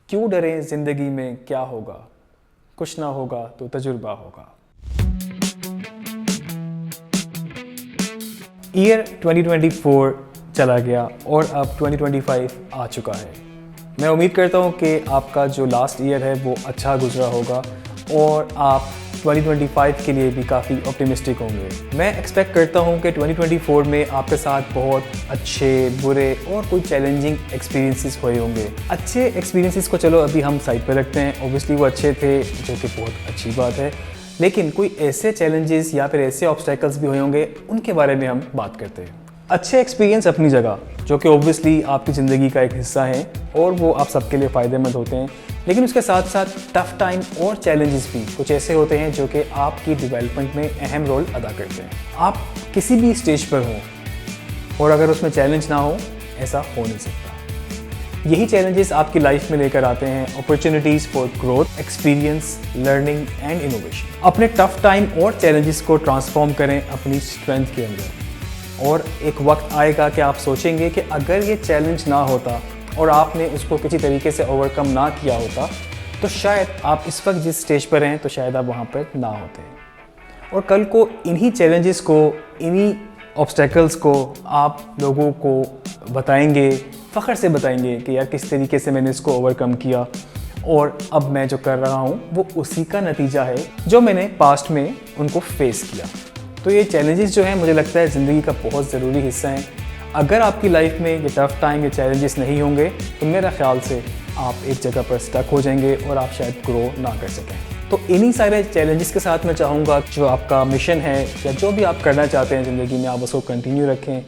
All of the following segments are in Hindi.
क्यों डरें, ज़िंदगी में क्या होगा, कुछ ना होगा तो तजुर्बा होगा। ईयर 2024 चला गया और अब 2025 आ चुका है। मैं उम्मीद करता हूँ कि आपका जो लास्ट ईयर है वो अच्छा गुजरा होगा और आप 2025 के लिए भी काफ़ी ऑप्टिमिस्टिक होंगे। मैं एक्सपेक्ट करता हूँ कि 2024 में आपके साथ बहुत अच्छे, बुरे और कोई चैलेंजिंग एक्सपीरियंसेस हुए होंगे। अच्छे एक्सपीरियंसेस को चलो अभी हम साइड पर रखते हैं, ऑब्वियसली वो अच्छे थे, जो कि बहुत अच्छी बात है। लेकिन कोई ऐसे चैलेंजेस या फिर ऐसे ऑब्स्टेकल्स भी हुए होंगे, उनके बारे में हम बात करते हैं। अच्छे एक्सपीरियंस अपनी जगह, जो कि ऑब्वियसली आपकी ज़िंदगी का एक हिस्सा है और वो आप सबके लिए फ़ायदेमंद होते हैं, लेकिन उसके साथ साथ टफ़ टाइम और चैलेंजेस भी कुछ ऐसे होते हैं जो कि आपकी डेवलपमेंट में अहम रोल अदा करते हैं। आप किसी भी स्टेज पर हों और अगर उसमें चैलेंज ना हो, ऐसा हो नहीं सकता। यही चैलेंजेस आपकी लाइफ में लेकर आते हैं opportunities for growth, experience, learning and innovation. अपने टफ़ टाइम और चैलेंजेस को ट्रांसफॉर्म करें अपनी स्ट्रेंथ के अंदर, और एक वक्त आएगा कि आप सोचेंगे कि अगर ये चैलेंज ना होता और आपने उसको किसी तरीके से ओवरकम ना किया होता तो शायद आप इस वक्त जिस स्टेज पर हैं तो शायद आप वहाँ पर ना होते। और कल को इन्हीं चैलेंजेस को, इन्हीं ऑब्स्टेकल्स को आप लोगों को बताएंगे, फ़ख्र से बताएंगे कि यार किस तरीके से मैंने इसको ओवरकम किया और अब मैं जो कर रहा हूँ वो उसी का नतीजा है जो मैंने पास्ट में उनको फेस किया। तो ये चैलेंजेस जो हैं मुझे लगता है ज़िंदगी का बहुत ज़रूरी हिस्सा हैं। अगर आपकी लाइफ में ये टफ़ टाइम, ये चैलेंजेस नहीं होंगे तो मेरा ख्याल से आप एक जगह पर स्टक हो जाएंगे और आप शायद ग्रो ना कर सकें। तो इन्हीं सारे चैलेंजेस के साथ मैं चाहूँगा जो आपका मिशन है या जो भी आप करना चाहते हैं ज़िंदगी में, आप उसको कंटिन्यू रखें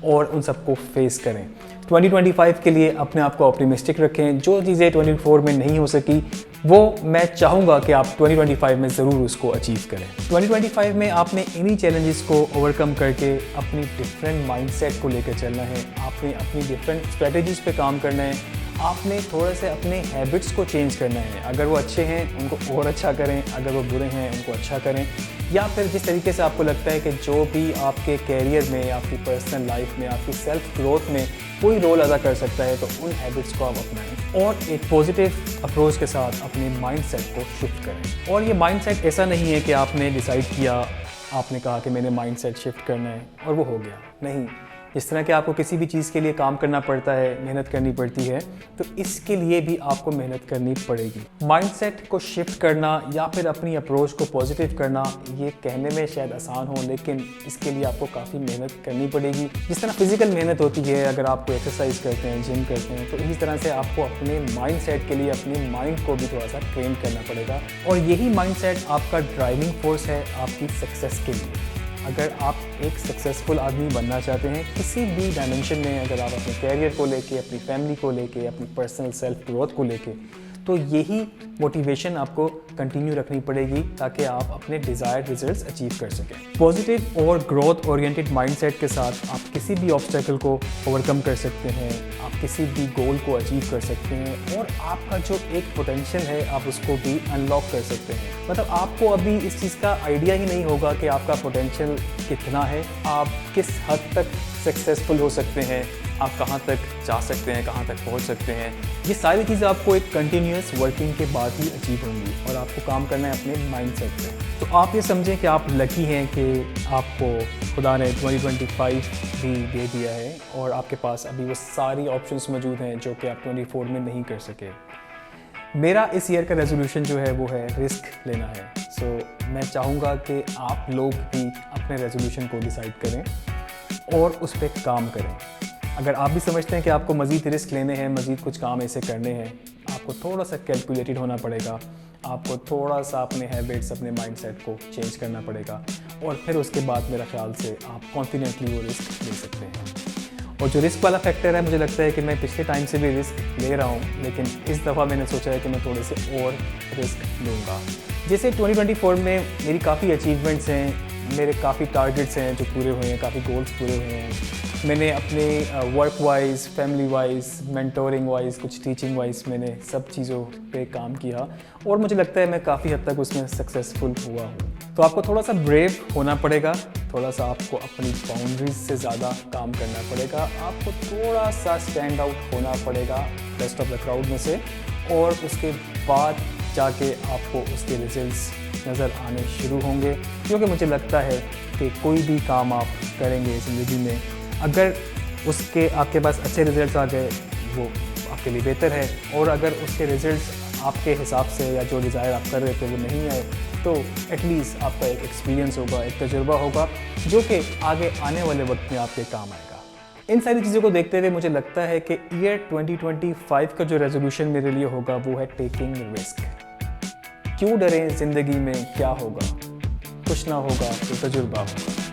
और उन सबको फेस करें। 2025 के लिए अपने आप को ऑप्टिमिस्टिक रखें। जो चीज़ें 24 में नहीं हो सकी वो मैं चाहूँगा कि आप 2025 में ज़रूर उसको अचीव करें। 2025 में आपने इन्हीं चैलेंजेस को ओवरकम करके अपनी डिफरेंट माइंडसेट को लेकर चलना है, आपने अपनी डिफरेंट स्ट्रेटजीज़ पे काम करना है, आपने थोड़े से अपने हैबिट्स को चेंज करना है। अगर वो अच्छे हैं उनको और अच्छा करें, अगर वो बुरे हैं उनको अच्छा करें, या फिर जिस तरीके से आपको लगता है कि जो भी आपके कैरियर में, आपकी पर्सनल लाइफ में, आपकी सेल्फ ग्रोथ में कोई रोल अदा कर सकता है तो उन हैबिट्स को आप अपनाएं और एक पॉजिटिव अप्रोच के साथ अपने माइंडसेट को शिफ्ट करें। और ये माइंडसेट ऐसा नहीं है कि आपने डिसाइड किया, आपने कहा कि मैंने माइंडसेट शिफ्ट करना है और वो हो गया। नहीं, जिस तरह कि आपको किसी भी चीज़ के लिए काम करना पड़ता है, मेहनत करनी पड़ती है, तो इसके लिए भी आपको मेहनत करनी पड़ेगी। माइंडसेट को शिफ्ट करना या फिर अपनी अप्रोच को पॉजिटिव करना, ये कहने में शायद आसान हो, लेकिन इसके लिए आपको काफ़ी मेहनत करनी पड़ेगी। जिस तरह फिजिकल मेहनत होती है, अगर आप कोई एक्सरसाइज करते हैं, जिम करते हैं, तो इसी तरह से आपको अपने माइंडसेट के लिए अपने माइंड को भी थोड़ा सा ट्रेन करना पड़ेगा। और यही माइंडसेट आपका ड्राइविंग फोर्स है आपकी सक्सेस के लिए। अगर आप एक सक्सेसफुल आदमी बनना चाहते हैं किसी भी डायमेंशन में, अगर आप अपने कैरियर को लेके, अपनी फैमिली को लेके, अपनी पर्सनल सेल्फ ग्रोथ को लेके, तो यही मोटिवेशन आपको कंटिन्यू रखनी पड़ेगी ताकि आप अपने डिज़ायर्ड रिजल्ट्स अचीव कर सकें। पॉजिटिव और ग्रोथ ओरिएंटेड माइंडसेट के साथ आप किसी भी ऑब्स्टेकल को ओवरकम कर सकते हैं, आप किसी भी गोल को अचीव कर सकते हैं और आपका जो एक पोटेंशियल है आप उसको भी अनलॉक कर सकते हैं। मतलब आपको अभी इस चीज़ का आइडिया ही नहीं होगा कि आपका पोटेंशियल कितना है, आप किस हद तक सक्सेसफुल हो सकते हैं, आप कहाँ तक जा सकते हैं, कहाँ तक पहुँच सकते हैं। ये सारी चीज़ें आपको एक कंटिन्यूस वर्किंग के बाद ही अचीव होंगी और आपको काम करना है अपने माइंडसेट पे। तो आप ये समझें कि आप लकी हैं कि आपको खुदा ने 2025 भी दे दिया है और आपके पास अभी वो सारी ऑप्शंस मौजूद हैं जो कि आप 24 में नहीं कर सके। मेरा इस ईयर का रेजोल्यूशन जो है वो है रिस्क लेना है। सो मैं चाहूँगा कि आप लोग भी अपने रेजोल्यूशन को डिसाइड करें और उस पर काम करें। अगर आप भी समझते हैं कि आपको मज़ीद रिस्क लेने हैं, मज़ीद कुछ काम ऐसे करने हैं, आपको थोड़ा सा कैलकुलेटेड होना पड़ेगा, आपको थोड़ा सा अपने हैबिट्स, अपने माइंडसेट को चेंज करना पड़ेगा और फिर उसके बाद मेरा ख्याल से आप कॉन्फिडेंटली वो रिस्क ले सकते हैं। और जो रिस्क वाला फैक्टर है, मुझे लगता है कि मैं पिछले टाइम से भी रिस्क ले रहा हूँ, लेकिन इस दफ़ा मैंने सोचा है कि मैं थोड़े से और रिस्क लूँगा। जैसे 2024 में मेरी काफ़ी अचीवमेंट्स हैं, मेरे काफ़ी टारगेट्स हैं जो पूरे हुए हैं, काफ़ी गोल्स पूरे हुए हैं। मैंने अपने work wise, family wise, mentoring wise, कुछ टीचिंग वाइज मैंने सब चीज़ों पे काम किया और मुझे लगता है मैं काफ़ी हद तक उसमें सक्सेसफुल हुआ हूँ। तो आपको थोड़ा सा ब्रेव होना पड़ेगा, थोड़ा सा आपको अपनी बाउंड्रीज से ज़्यादा काम करना पड़ेगा, आपको थोड़ा सा स्टैंड आउट होना पड़ेगा रेस्ट ऑफ द क्राउड में से और उसके बाद जाके आपको उसके रिजल्ट्स नज़र आने शुरू होंगे। क्योंकि मुझे लगता है कि कोई भी काम आप करेंगे ज़िंदगी में, अगर उसके आपके पास अच्छे रिजल्ट्स आ गए वो आपके लिए बेहतर है, और अगर उसके रिजल्ट्स आपके हिसाब से या जो डिज़ायर आप कर रहे थे वो नहीं आए तो एटलीस्ट आपका एक एक्सपीरियंस होगा, एक तजुर्बा होगा जो कि आगे आने वाले वक्त में आपके काम आएगा। इन सारी चीज़ों को देखते हुए मुझे लगता है कि ईयर 2025 का जो रेजोल्यूशन मेरे लिए होगा वो है टेकिंग रिस्क। क्यों डरें, ज़िंदगी में क्या होगा, कुछ ना होगा तो तजुर्बा होगा।